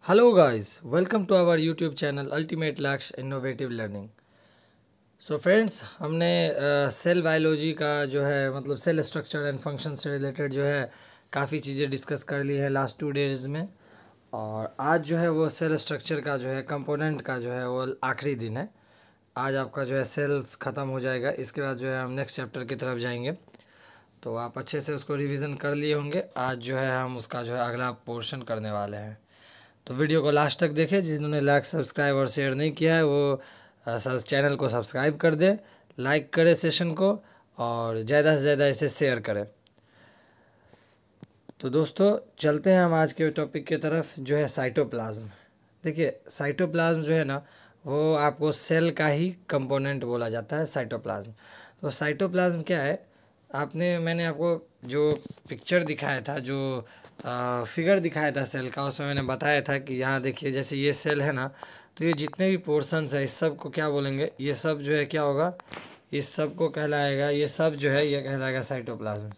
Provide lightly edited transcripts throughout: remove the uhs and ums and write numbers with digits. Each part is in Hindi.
Hello guys, welcome to our YouTube channel Ultimate Laksh Innovative Learning। So friends, हमने सेल बायोलॉजी का जो है मतलब सेल स्ट्रक्चर एंड फंक्शन से रिलेटेड जो है काफ़ी चीज़ें डिस्कस कर ली हैं लास्ट 2 डेज में। और आज जो है वो सेल स्ट्रक्चर का जो है कंपोनेंट का जो है वो आखिरी दिन है। आज आपका जो है सेल्स ख़त्म हो जाएगा। इसके बाद जो है हम नेक्स्ट चैप्टर की तरफ जाएंगे, तो आप अच्छे से उसको रिवीजन कर लिए होंगे। आज जो है हम उसका जो है अगला पोर्शन करने वाले हैं, तो वीडियो को लास्ट तक देखें। जिन्होंने लाइक सब्सक्राइब और शेयर नहीं किया है वो चैनल को सब्सक्राइब कर दे, लाइक करें सेशन को और ज़्यादा से ज़्यादा इसे शेयर करें। तो दोस्तों चलते हैं हम आज के टॉपिक की तरफ, जो है साइटोप्लाज्म। देखिए साइटोप्लाज्म जो है ना, वो आपको सेल का ही कंपोनेंट बोला जाता है साइटोप्लाज्म। तो साइटोप्लाज्म क्या है, मैंने आपको जो पिक्चर दिखाया था, जो फिगर दिखाया था सेल का, उसमें मैंने बताया था कि यहाँ देखिए जैसे ये सेल है ना, तो ये जितने भी पोर्शंस है इस सब को क्या बोलेंगे, ये सब जो है क्या होगा, इस सब को कहलाएगा, ये सब जो है ये कहलाएगा साइटोप्लाज्म।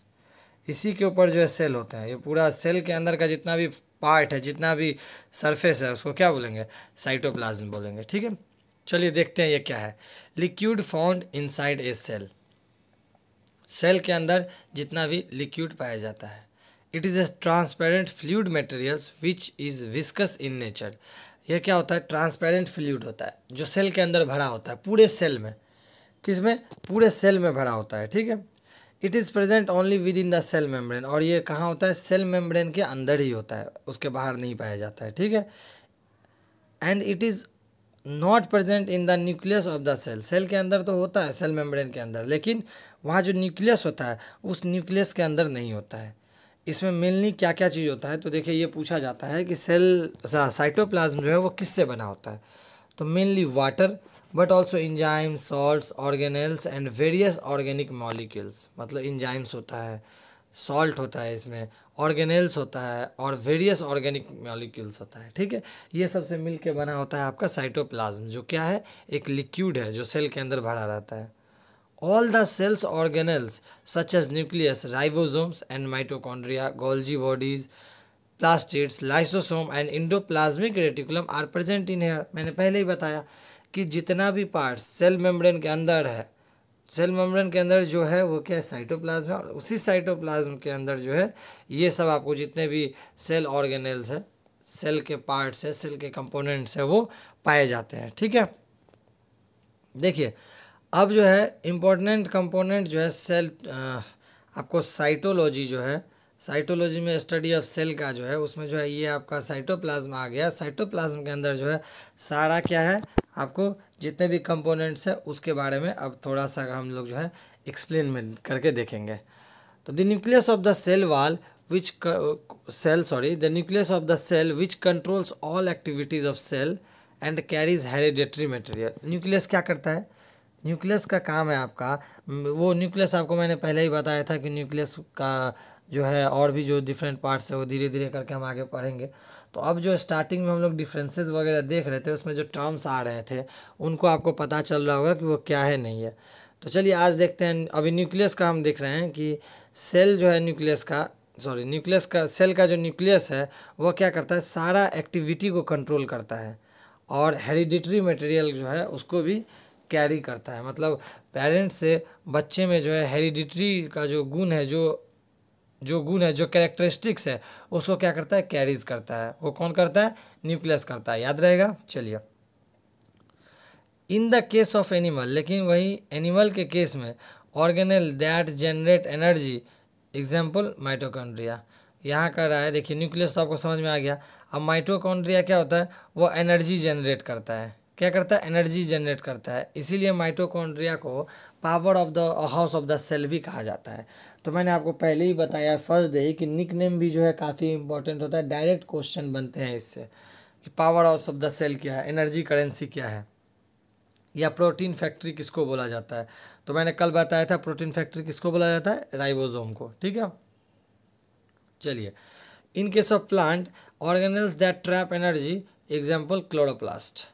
इसी के ऊपर जो है सेल होता है। ये पूरा सेल के अंदर का जितना भी पार्ट है, जितना भी सरफेस है, उसको क्या बोलेंगे, साइटोप्लाज्म बोलेंगे। ठीक है, चलिए देखते हैं ये क्या है। Liquid found inside a cell. Cell के अंदर जितना भी लिक्विड पाया जाता है। It is a transparent fluid materials which is viscous in nature. यह क्या होता है, ट्रांसपेरेंट फ्लूइड होता है जो सेल के अंदर भरा होता है, पूरे सेल में। किसमें, पूरे सेल में भरा होता है। ठीक है, it is present only within the cell membrane. और ये कहाँ होता है, सेल मेम्ब्रेन के अंदर ही होता है, उसके बाहर नहीं पाया जाता है। ठीक है, and it is not present in the nucleus of the cell. Cell के अंदर तो होता है, सेल मेम्ब्रेन के अंदर, लेकिन वहाँ जो न्यूक्लियस होता है उस न्यूक्लियस के अंदर नहीं होता है। इसमें मेनली क्या क्या चीज़ होता है, तो देखिए ये पूछा जाता है कि सेल साइटोप्लाज्म जो है वो किससे बना होता है। तो mainly water, but also enzyme, salts, organelles and various organic molecules. मतलब इंजाइम्स होता है, सॉल्ट होता है, इसमें ऑर्गेनेल्स होता है और वेरियस ऑर्गेनिक मॉलिक्यूल्स होता है। ठीक है, ये सबसे मिल के बना होता है आपका साइटोप्लाज्म, जो क्या है, एक लिक्विड है जो सेल के अंदर भरा रहता है। All the cells organelles such as nucleus, ribosomes and mitochondria, Golgi bodies, plastids, lysosome and endoplasmic reticulum are present in here। मैंने पहले ही बताया कि जितना भी पार्ट सेल मेम्ब्रेन के अंदर है, सेल मेम्ब्रेन के अंदर जो है वो क्या है, साइटोप्लाज्म है। और उसी साइटोप्लाज्म के अंदर जो है ये सब आपको जितने भी सेल ऑर्गेनेल्स है, सेल के पार्ट्स है, सेल के कंपोनेंट्स है, वो पाए जाते हैं। ठीक है, देखिए अब जो है इम्पोर्टेंट कंपोनेंट जो है सेल, आपको साइटोलॉजी जो है, साइटोलॉजी में स्टडी ऑफ सेल का जो है, उसमें जो है ये आपका साइटोप्लाज्म आ गया। साइटोप्लाज्म के अंदर जो है सारा क्या है, आपको जितने भी कंपोनेंट्स है उसके बारे में अब थोड़ा सा हम लोग जो है एक्सप्लेन में करके देखेंगे। तो the nucleus of the cell wall which the nucleus of the cell which controls all activities of cell and carries hereditary material. Nucleus क्या करता है, न्यूक्लियस का काम है आपका, वो न्यूक्लियस आपको मैंने पहले ही बताया था कि न्यूक्लियस का जो है और भी जो डिफरेंट पार्ट्स है वो धीरे धीरे करके हम आगे पढ़ेंगे। तो अब जो स्टार्टिंग में हम लोग डिफरेंसेस वगैरह देख रहे थे, उसमें जो टर्म्स आ रहे थे उनको आपको पता चल रहा होगा कि वो क्या है नहीं है। तो चलिए आज देखते हैं। अभी न्यूक्लियस का हम देख रहे हैं कि सेल जो है न्यूक्लियस का सेल का जो न्यूक्लियस है वो क्या करता है, सारा एक्टिविटी को कंट्रोल करता है और हेरिडिटरी मटेरियल जो है उसको भी कैरी करता है। मतलब पेरेंट्स से बच्चे में जो है हेरिडिटरी का जो गुण है, जो कैरेक्टरिस्टिक्स है, उसको क्या करता है, कैरीज करता है। वो कौन करता है, न्यूक्लियस करता है, याद रहेगा। चलिए, in the case of animal, लेकिन वही एनिमल के केस में, organelle that generate energy, example mitochondria. यहाँ कर रहा है, देखिए न्यूक्लियस तो आपको समझ में आ गया। अब माइटोकॉन्ड्रिया क्या होता है, वो एनर्जी जनरेट करता है। क्या करता है, एनर्जी जनरेट करता है। इसीलिए माइटोकॉन्ड्रिया को power of the house of the cell भी कहा जाता है। तो मैंने आपको पहले ही बताया फर्स्ट डे कि निक नेम भी जो है काफ़ी इंपॉर्टेंट होता है। डायरेक्ट क्वेश्चन बनते हैं इससे कि power house of the cell क्या है, एनर्जी करेंसी क्या है, या प्रोटीन फैक्ट्री किसको बोला जाता है। तो मैंने कल बताया था प्रोटीन फैक्ट्री किसको बोला जाता है, राइबोसोम को। ठीक है, चलिए, in case of plant organelles that trap energy, example chloroplast.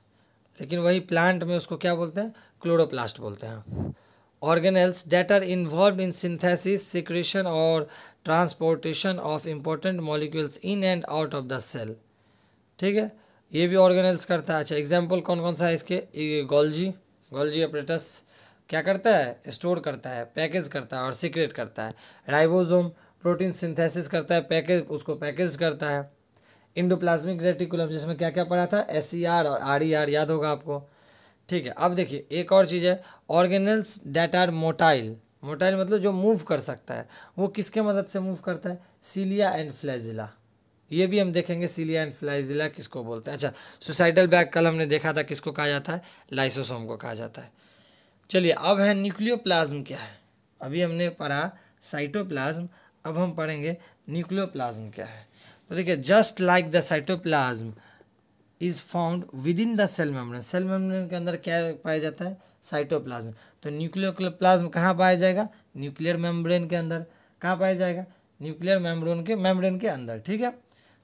लेकिन वही प्लांट में उसको क्या बोलते हैं, क्लोरोप्लास्ट बोलते हैं। Organelles that are involve in synthesis, secretion और transportation of important molecules in and out of the cell. ठीक है, ये भी ऑर्गेनेल्स करता है। अच्छा, एग्जाम्पल कौन कौन सा है इसके? गोल्जी अपरेटस क्या करता है? स्टोर करता है, पैकेज करता है और सीक्रेट करता है। राइबोसोम प्रोटीन सिंथेसिस करता है, पैकेज उसको पैकेज करता है। इंडोप्लाज्मिक रेटिकुलम जिसमें क्या क्या पढ़ा था? SCR और RER याद होगा आपको। ठीक है, अब देखिए एक और चीज़ है, organelles that are motile. Motile मतलब जो मूव कर सकता है, वो किसके मदद से मूव करता है? Cilia and flagella. ये भी हम देखेंगे सीलिया एंड फ्लैजिला किसको बोलते हैं। अच्छा, सुसाइडल बैग कल हमने देखा था, किसको कहा जाता है? लाइसोसोम को कहा जाता है। चलिए अब है न्यूक्लियोप्लाज्म क्या है। अभी हमने पढ़ा साइटोप्लाज्म, अब हम पढ़ेंगे न्यूक्लियोप्लाज्म क्या है। तो देखिए, just like the cytoplasm is found within the cell membrane. Cell membrane के अंदर क्या पाया जाता है? साइटोप्लाज्म। तो न्यूक्लियोप्लाज्म कहाँ पाया जाएगा? न्यूक्लियर मेम्ब्रेन के अंदर। कहाँ पाया जाएगा? न्यूक्लियर मेम्ब्रेन के अंदर। ठीक है,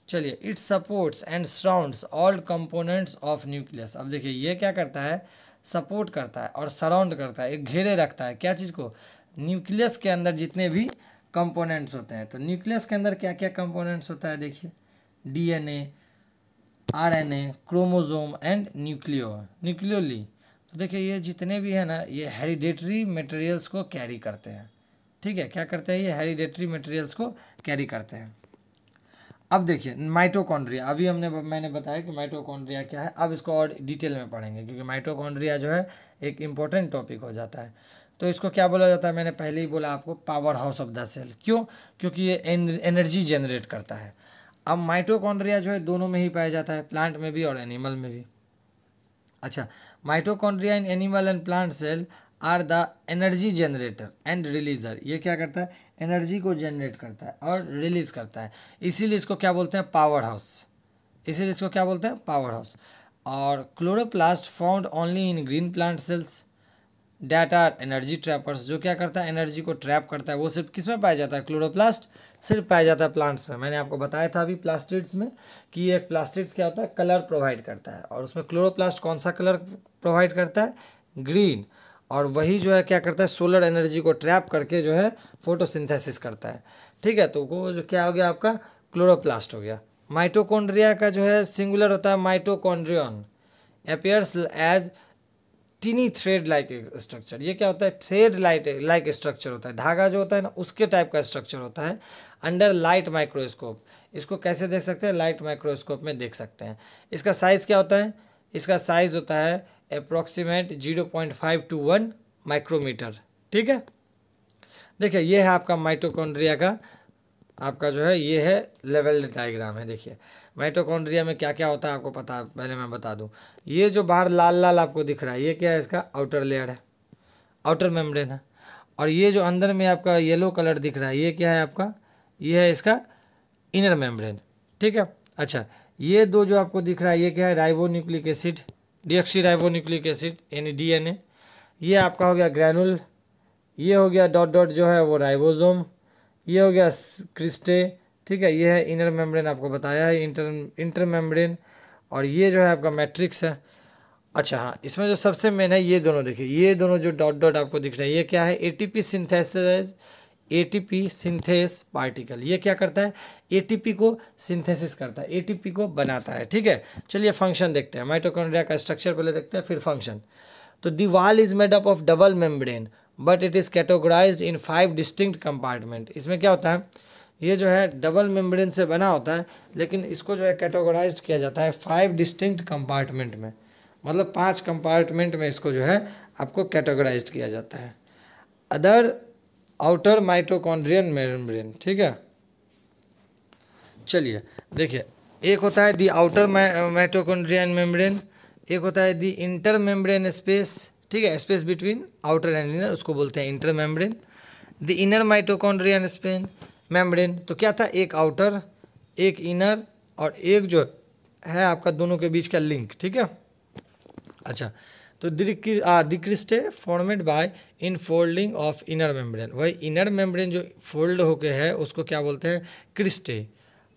चलिए, it supports and surrounds all components of nucleus. अब देखिए ये क्या करता है? सपोर्ट करता है और सराउंड करता है, एक घेरे रखता है क्या चीज़ को? न्यूक्लियस के अंदर जितने भी कंपोनेंट्स होते हैं। तो न्यूक्लियस के अंदर क्या क्या कंपोनेंट्स होता है? देखिए, DNA, RNA, chromosome and nucleoli. तो देखिए ये जितने भी है ना, ये हेरिडेटरी मटेरियल्स को कैरी करते हैं। ठीक है, क्या करते हैं? ये हेरिडेटरी मटेरियल्स को कैरी करते हैं। अब देखिए माइटोकॉन्ड्रिया, अभी मैंने बताया कि माइटोकॉन्ड्रिया क्या है। अब इसको और डिटेल में पढ़ेंगे, क्योंकि माइटोकॉन्ड्रिया जो है एक इम्पोर्टेंट टॉपिक हो जाता है। तो इसको क्या बोला जाता है? मैंने पहले ही बोला आपको, power house of the cell. क्यों? क्योंकि ये एनर्जी जनरेट करता है। अब माइटोकॉन्ड्रिया जो है दोनों में ही पाया जाता है, प्लांट में भी और एनिमल में भी। अच्छा, mitochondria in animal and plant cell are the energy generator and releaser. ये क्या करता है? एनर्जी को जनरेट करता है और रिलीज करता है। इसीलिए इसको क्या बोलते हैं? Power house. इसीलिए इसको क्या बोलते हैं? Power house. और chloroplast found only in green plant cells that are energy trappers. जो क्या करता है? एनर्जी को ट्रैप करता है। वो सिर्फ किस में पाया जाता है? क्लोरोप्लास्ट सिर्फ पाया जाता है प्लांट्स में। मैंने आपको बताया था अभी प्लास्टिड्स में कि एक प्लास्टिड्स क्या होता है? कलर प्रोवाइड करता है, और उसमें क्लोरोप्लास्ट कौन सा कलर प्रोवाइड करता है? ग्रीन। और वही जो है क्या करता है? सोलर एनर्जी को ट्रैप करके जो है फोटोसिंथेसिस करता है। ठीक है, तो वो जो क्या हो गया आपका? क्लोरोप्लास्ट हो गया। माइटोकॉन्ड्रिया का जो है सिंगुलर होता है mitochondrion, appears as tiny thread like structure. ये क्या होता है? थ्रेड लाइक स्ट्रक्चर होता है, धागा जो होता है ना उसके टाइप का स्ट्रक्चर होता है अंडर लाइट माइक्रोस्कोप। इसको कैसे देख सकते हैं? लाइट माइक्रोस्कोप में देख सकते हैं। इसका साइज़ क्या होता है? इसका साइज़ होता है अप्रॉक्सीमेट 0.5 to 1 माइक्रोमीटर। ठीक है, देखिए ये है आपका माइटोकॉन्ड्रिया का, आपका जो है ये है लेवल डायग्राम है। देखिए माइटोकॉन्ड्रिया में क्या क्या होता है आपको पता है? पहले मैं बता दूं, ये जो बाहर लाल लाल आपको दिख रहा है ये क्या है? इसका आउटर लेयर है, आउटर मेम्ब्रेन है। और ये जो अंदर में आपका येलो कलर दिख रहा है ये क्या है आपका? ये है इसका इनर मेम्ब्रेन। ठीक है, अच्छा ये दो जो आपको दिख रहा है ये क्या है? Ribonucleic acid, deoxy ribonucleic acid यानी DNA। ये आपका हो गया ग्रैनुल, ये हो गया डॉट डॉट जो है वो राइबोसोम, ये हो गया क्रिस्टे। ठीक है, ये है इनर मेम्ब्रेन, आपको बताया है इंटर मेम्ब्रेन। और ये जो है आपका मैट्रिक्स है। अच्छा हाँ, इसमें जो सबसे मेन है ये दोनों, देखिए ये दोनों जो डॉट डॉट आपको दिख रहा है ये क्या है? ATP synthase particle. ये क्या करता है? ATP को सिंथेसिस करता है, ATP को बनाता है। ठीक है, चलिए फंक्शन देखते हैं। माइटोकॉन्ड्रिया का स्ट्रक्चर पहले देखते हैं, फिर फंक्शन। तो the wall is made up of double membrane but it is categorised in 5 distinct compartment. इसमें क्या होता है? ये जो है डबल मेम्ब्रेन से बना होता है, लेकिन इसको जो है कैटेगराइज्ड किया जाता है 5 डिस्टिंक्ट कंपार्टमेंट में। मतलब 5 कंपार्टमेंट में इसको जो है आपको कैटेगराइज्ड किया जाता है। Other outer mitochondrion membrane. ठीक है, चलिए देखिए, एक होता है दी आउटर माइटोकॉन्ड्रियन मेम्ब्रेन, एक होता है दी इंटर मेम्ब्रेन स्पेस। ठीक है, space between outer and inner, उसको बोलते हैं inter membrane. The inner mitochondrion Spain membrane, तो क्या था? एक आउटर एक इनर और एक जो है आपका दोनों के बीच का लिंक। ठीक है, अच्छा तो cristae formed by infolding of inner membrane. वही इनर मेम्ब्रेन जो फोल्ड होके है उसको क्या बोलते हैं? क्रिस्टे।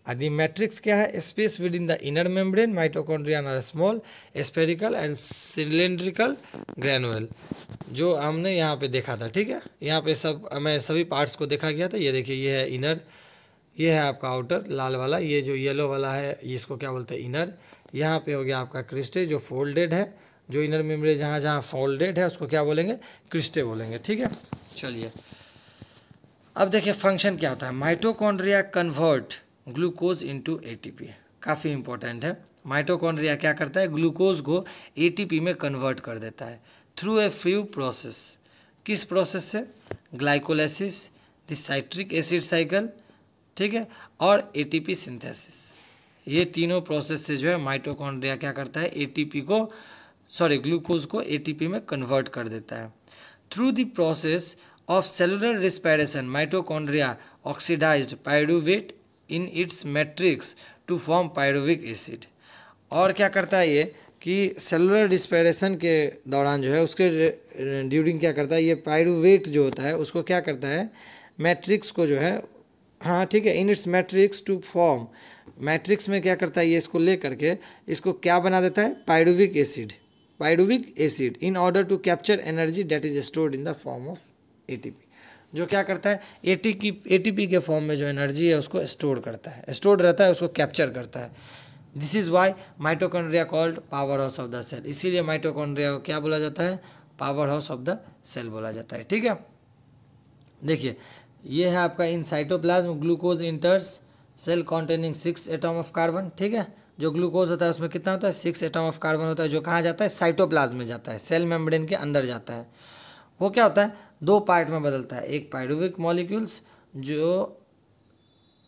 आदि मैट्रिक्स क्या है? Space within the inner membrane. Mitochondria are small spherical and cylindrical granule, जो हमने यहाँ पे देखा था। ठीक है, यहाँ पे सब मैं सभी पार्ट्स को देखा गया था। ये देखिए ये है इनर, ये है आपका आउटर लाल वाला, ये जो येलो वाला है इसको क्या बोलते हैं इनर। यहाँ पे हो गया आपका क्रिस्टे जो फोल्डेड है, जो इनर मेम्ब्रेन जहाँ जहाँ फोल्डेड है उसको क्या बोलेंगे, क्रिस्टे बोलेंगे। ठीक है, चलिए अब देखिए फंक्शन क्या होता है। Mitochondria convert glucose into ATP, काफ़ी इंपॉर्टेंट है। माइटोकॉन्ड्रिया क्या करता है, ग्लूकोज को एटीपी में कन्वर्ट कर देता है थ्रू ए फ्यू प्रोसेस। किस प्रोसेस से, glycolysis, the citric acid cycle, ठीक है, और एटीपी सिंथेसिस। ये तीनों प्रोसेस से जो है माइटोकॉन्ड्रिया क्या करता है, एटीपी को ग्लूकोज को एटीपी में कन्वर्ट कर देता है। Through the process of cellular respiration mitochondria oxidised pyruvate in its matrix to form pyruvic acid. और क्या करता है ये कि सेलुलर रिस्पायरेशन के दौरान जो है उसके ड्यूरिंग क्या करता है, ये पायरुवेट जो होता है उसको क्या करता है, मैट्रिक्स को जो है, हाँ ठीक है, in its matrix to form, matrix में क्या करता है ये इसको ले करके इसको क्या बना देता है, pyruvic acid, pyruvic acid in order to capture energy that is stored in the form of ATP. जो क्या करता है, एटीपी के फॉर्म में जो एनर्जी है उसको स्टोर करता है, स्टोर्ड रहता है, उसको कैप्चर करता है। This is why mitochondria called power house of the cell, इसीलिए माइटोकॉन्ड्रिया को क्या बोला जाता है, power house of the cell बोला जाता है। ठीक है, देखिए ये है आपका in cytoplasm glucose enters cell containing 6 atom of carbon. ठीक है, जो ग्लूकोज होता है उसमें कितना होता है, 6 एटम ऑफ कार्बन होता है, जो कहाँ जाता है, साइटोप्लाज्म में जाता है, सेल मेम्ब्रेन के अंदर जाता है। वो क्या होता है, दो पार्ट में बदलता है, एक पायरुविक मॉलिक्यूल्स जो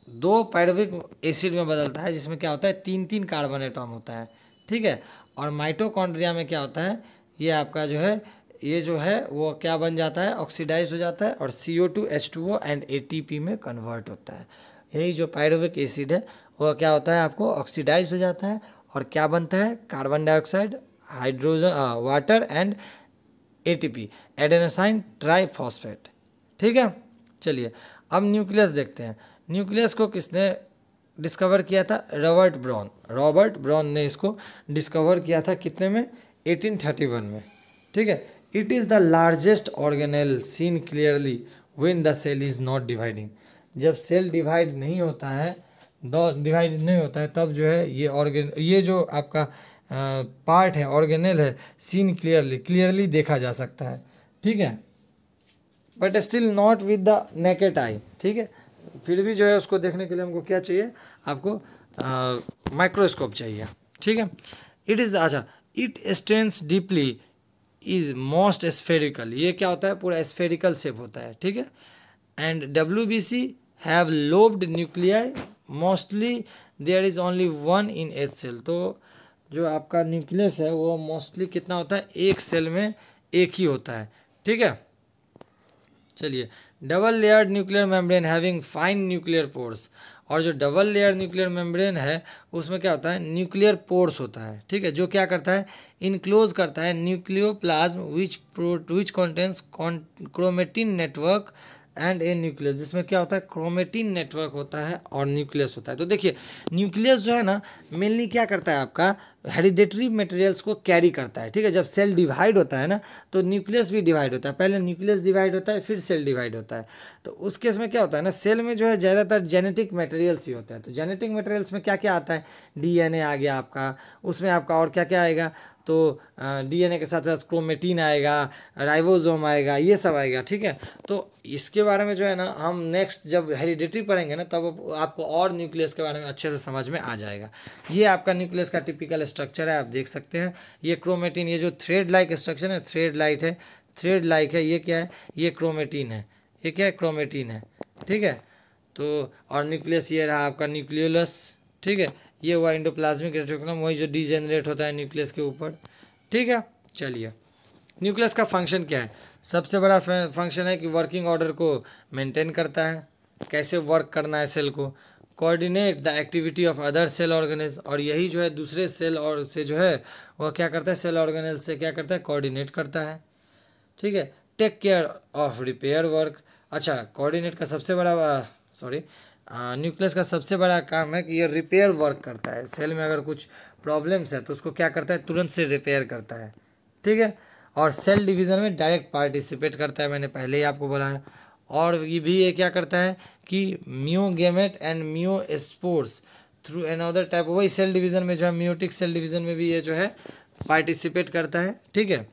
2 पायरुविक एसिड में बदलता है, जिसमें क्या होता है 3-3 कार्बन एटम होता है। ठीक है, और माइटोकॉन्ड्रिया में क्या होता है, ये आपका जो है ये जो है वो क्या बन जाता है, ऑक्सीडाइज हो जाता है और CO2 H2O एंड ATP में कन्वर्ट होता है। यही जो पायरुविक एसिड है वो क्या होता है, आपको ऑक्सीडाइज हो जाता है और क्या बनता है, carbon dioxide, hydrogen, water and ATP, adenosine triphosphate. ठीक है, चलिए अब न्यूक्लियस देखते हैं। न्यूक्लियस को किसने डिस्कवर किया था, रॉबर्ट ब्राउन। रॉबर्ट ब्राउन ने इसको डिस्कवर किया था कितने में, 1831 में। ठीक है, it is the largest organelle seen clearly when the cell is not dividing. जब सेल डिवाइड नहीं होता है, तब जो है ये जो आपका पार्ट है, ऑर्गेनेल है, सीन क्लियरली देखा जा सकता है। ठीक है, but still not with the naked eye. ठीक है, फिर भी जो है उसको देखने के लिए हमको क्या चाहिए, आपको माइक्रोस्कोप चाहिए। ठीक है, इट इज़ अच्छा, it strains deeply is most spherical, ये क्या होता है, पूरा स्फेरिकल शेप होता है। ठीक है, and WBC have lobed nuclei mostly there is only 1 in each cell. तो जो आपका न्यूक्लियस है वो मोस्टली कितना होता है, एक सेल में एक ही होता है। ठीक है, चलिए double layered nuclear membrane having fine nuclear pores, और जो डबल लेयर न्यूक्लियर मेम्ब्रेन है उसमें क्या होता है, न्यूक्लियर पोर्स होता है। ठीक है, जो क्या करता है, इनक्लोज करता है nucleoplasm which contains chromatin network and A nucleus, जिसमें क्या होता है, क्रोमेटिन नेटवर्क होता है और न्यूक्लियस होता है। तो देखिए न्यूक्लियस जो है ना मेनली क्या करता है, आपका हेरिडेटरी मटेरियल्स को कैरी करता है। ठीक है, जब सेल डिवाइड होता है ना तो न्यूक्लियस भी डिवाइड होता है, पहले न्यूक्लियस डिवाइड होता है फिर सेल डिवाइड होता है। तो उस केस में क्या होता है ना, सेल में जो है ज़्यादातर जेनेटिक मटेरियल्स ही होता है। तो जेनेटिक मटेरियल्स में क्या क्या आता है, DNA आ गया आपका, उसमें आपका और क्या क्या आएगा, तो DNA के साथ साथ क्रोमेटिन आएगा, राइबोसोम आएगा, ये सब आएगा। ठीक है, तो इसके बारे में जो है ना हम नेक्स्ट जब हेरिडिटरी पढ़ेंगे ना तब आपको और न्यूक्लियस के बारे में अच्छे से समझ में आ जाएगा। ये आपका न्यूक्लियस का टिपिकल स्ट्रक्चर है, आप देख सकते हैं। ये क्रोमेटिन, ये जो थ्रेड लाइक स्ट्रक्चर है, थ्रेड लाइक है, ये क्या है, ये क्रोमेटिन है, ये क्या है, क्रोमेटिन है। ठीक है, तो और न्यूक्लियस ये रहा आपका न्यूक्लियोलस। ठीक है, ये हुआ एंडोप्लाज्मिक रेटिकुलम, वही जो डीजेनरेट होता है न्यूक्लियस के ऊपर। ठीक है, चलिए न्यूक्लियस का फंक्शन क्या है, सबसे बड़ा फंक्शन है कि वर्किंग ऑर्डर को मेंटेन करता है, कैसे वर्क करना है सेल को, coordinate the activity of other cell organelles, और यही जो है दूसरे सेल और से जो है वह क्या करता है, सेल ऑर्गेनेल से क्या करता है, कोऑर्डिनेट करता है। ठीक है, take care of repair work. अच्छा, कोऑर्डिनेट का सबसे बड़ा न्यूक्लियस का सबसे बड़ा काम है कि ये रिपेयर वर्क करता है। सेल में अगर कुछ प्रॉब्लम्स है तो उसको क्या करता है, तुरंत से रिपेयर करता है। ठीक है, और सेल डिवीज़न में डायरेक्ट पार्टिसिपेट करता है, मैंने पहले ही आपको बोला है। और ये क्या करता है कि meiogamete and meiospores through another type, वही सेल डिवीजन में जो है मियोटिक सेल डिवीजन में भी ये जो है पार्टिसिपेट करता है। ठीक है,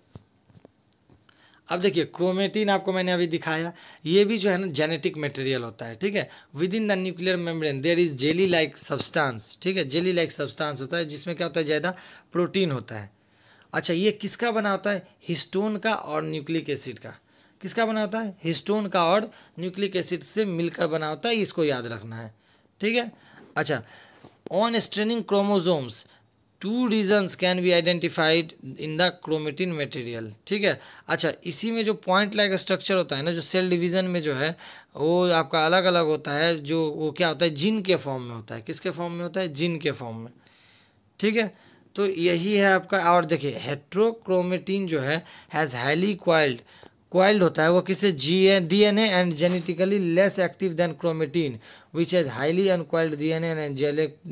अब देखिए क्रोमेटिन आपको मैंने अभी दिखाया, ये भी जो है ना जेनेटिक मटेरियल होता है। ठीक है, within the nuclear membrane there is jelly like substance. ठीक है, जेली लाइक सब्सटेंस होता है जिसमें क्या होता है, ज़्यादा प्रोटीन होता है। अच्छा, ये किसका बना होता है, हिस्टोन का और न्यूक्लिक एसिड का। किसका बना होता है, हिस्टोन का और न्यूक्लिक एसिड से मिलकर बना होता है, इसको याद रखना है। ठीक है, अच्छा, on staining chromosomes two regions can be identified in the chromatin material. ठीक है, अच्छा, इसी में जो पॉइंट लाइक स्ट्रक्चर होता है ना, जो सेल डिवीजन में जो है वो आपका अलग अलग होता है, जो वो क्या होता है, जिन के फॉर्म में होता है। किसके फॉर्म में होता है, जिन के फॉर्म में। ठीक है, तो यही है आपका। और देखिए हेट्रोक्रोमेटिन जो है हैज़ हाईली क्वाइल्ड होता है, वो किससे, DNA and genetically less active than chromatin which has highly uncoiled DNA and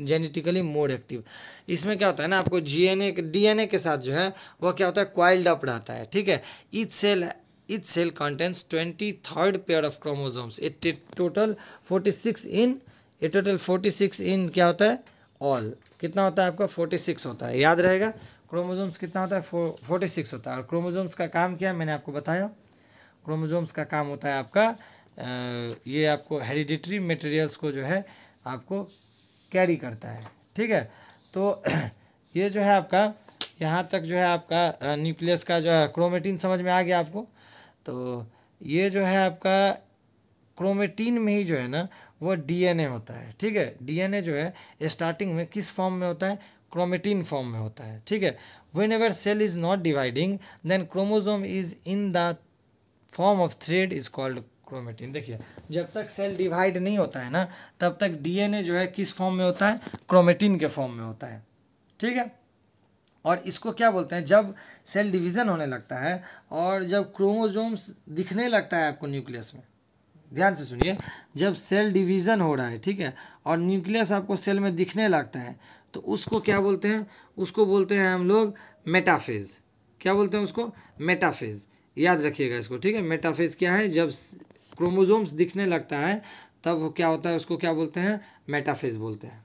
genetically more active. इसमें क्या होता है ना, आपको DNA के साथ जो है वो क्या होता है, क्वाइल्ड अप रहता है। ठीक है, each cell contains 23rd pair of chromosomes, a total 46 in क्या होता है, ऑल कितना होता है आपका, 46 होता है, याद रहेगा। क्रोमोसोम्स कितना होता है, 46 होता है। और क्रोमोसोम्स का काम क्या है, मैंने आपको बताया। क्रोमोसोम्स का काम होता है आपका ये आपको हेरिडिटरी मटेरियल्स को जो है आपको कैरी करता है। ठीक है, तो ये जो है आपका यहाँ तक जो है आपका न्यूक्लियस का जो है क्रोमेटिन समझ में आ गया आपको। तो ये जो है आपका क्रोमेटिन में ही जो है ना वो DNA होता है। ठीक है, DNA जो है स्टार्टिंग में किस फॉर्म में होता है, क्रोमेटिन फॉर्म में होता है। ठीक है, whenever cell is not dividing then chromosome is in the form of thread is called chromatin. देखिए जब तक सेल डिवाइड नहीं होता है ना, तब तक DNA जो है किस फॉर्म में होता है, क्रोमेटिन के फॉर्म में होता है। ठीक है, और इसको क्या बोलते हैं, जब सेल डिवीज़न होने लगता है और जब क्रोमोसोम्स दिखने लगता है आपको न्यूक्लियस में, ध्यान से सुनिए, जब सेल डिवीज़न हो रहा है, ठीक है, और न्यूक्लियस आपको सेल में दिखने लगता है, तो उसको क्या बोलते हैं, उसको बोलते हैं हम लोग मेटाफेज। क्या बोलते हैं उसको, मेटाफेज। याद रखिएगा इसको। ठीक है, मेटाफेज क्या है, जब क्रोमोसोम्स दिखने लगता है तब क्या होता है, उसको क्या बोलते हैं, मेटाफेज बोलते हैं।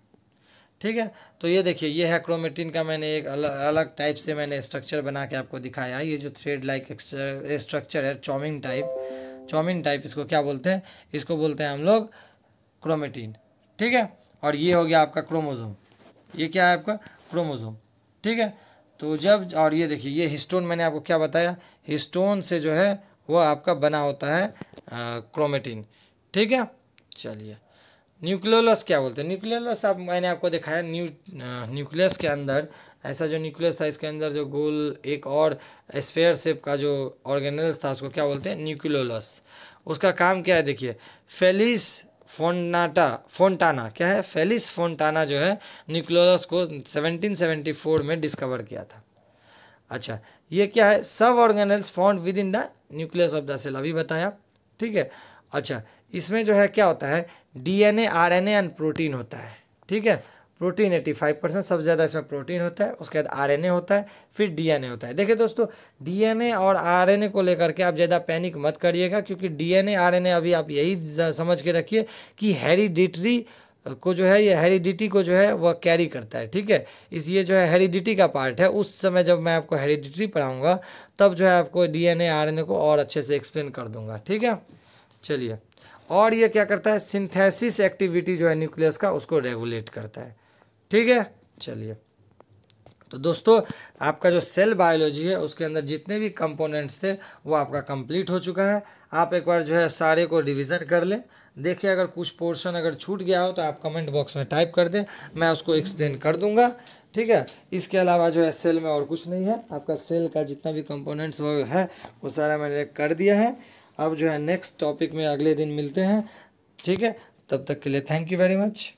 ठीक है, तो ये देखिए ये है क्रोमेटिन का, मैंने एक अलग टाइप से मैंने स्ट्रक्चर बना के आपको दिखाया है। ये जो थ्रेड लाइक स्ट्रक्चर है, चौमिन टाइप इसको क्या बोलते हैं, इसको बोलते हैं हम लोग क्रोमेटिन। ठीक है, और ये हो गया आपका क्रोमोसोम, ये क्या है आपका क्रोमोसोम। ठीक है, तो जब, और ये देखिए ये हिस्टोन, मैंने आपको क्या बताया, हिस्टोन से जो है वो आपका बना होता है क्रोमेटिन। ठीक है, चलिए न्यूक्लियोलस क्या बोलते हैं, न्यूक्लियोलस आप मैंने आपको दिखाया, न्यूक्लियस के अंदर ऐसा जो न्यूक्लियस था, इसके अंदर जो गोल एक और स्फेयर शेप का जो ऑर्गेनेल्स था उसको क्या बोलते हैं, न्यूक्लियोलस। उसका काम क्या है, देखिए फेलिस फोंटाना क्या है, फेलिस फोंटाना जो है न्यूक्लियोलस को 1774 में डिस्कवर किया था। अच्छा, ये क्या है, सब organelles found within the nucleus of the cell, अभी बताया। ठीक है, अच्छा, इसमें जो है क्या होता है, DNA RNA एंड प्रोटीन होता है। ठीक है, प्रोटीन 85% सबसे ज़्यादा इसमें प्रोटीन होता है, उसके बाद RNA होता है, फिर DNA होता है। देखिए दोस्तों, DNA और RNA को लेकर के आप ज़्यादा पैनिक मत करिएगा, क्योंकि DNA RNA अभी आप यही समझ के रखिए कि हेरिडिटरी को जो है, ये हेरिडिटी को जो है वह कैरी करता है। ठीक है, ये जो है हेरिडिटी का पार्ट है। उस समय जब मैं आपको हेरिडिटी पढ़ाऊँगा तब जो है आपको DNA RNA को और अच्छे से एक्सप्लेन कर दूँगा। ठीक है, चलिए, और ये क्या करता है, सिंथेसिस एक्टिविटी जो है न्यूक्लियस का उसको रेगुलेट करता है। ठीक है, चलिए, तो दोस्तों आपका जो सेल बायोलॉजी है उसके अंदर जितने भी कंपोनेंट्स थे वो आपका कंप्लीट हो चुका है। आप एक बार जो है सारे को रिवीजन कर लें। देखिए अगर कुछ पोर्शन अगर छूट गया हो तो आप कमेंट बॉक्स में टाइप कर दें, मैं उसको एक्सप्लेन कर दूंगा। ठीक है, इसके अलावा जो है सेल में और कुछ नहीं है, आपका सेल का जितना भी कंपोनेंट्स वो है वो सारा मैंने कर दिया है। अब जो है नेक्स्ट टॉपिक में अगले दिन मिलते हैं। ठीक है, तब तक के लिए थैंक यू वेरी मच।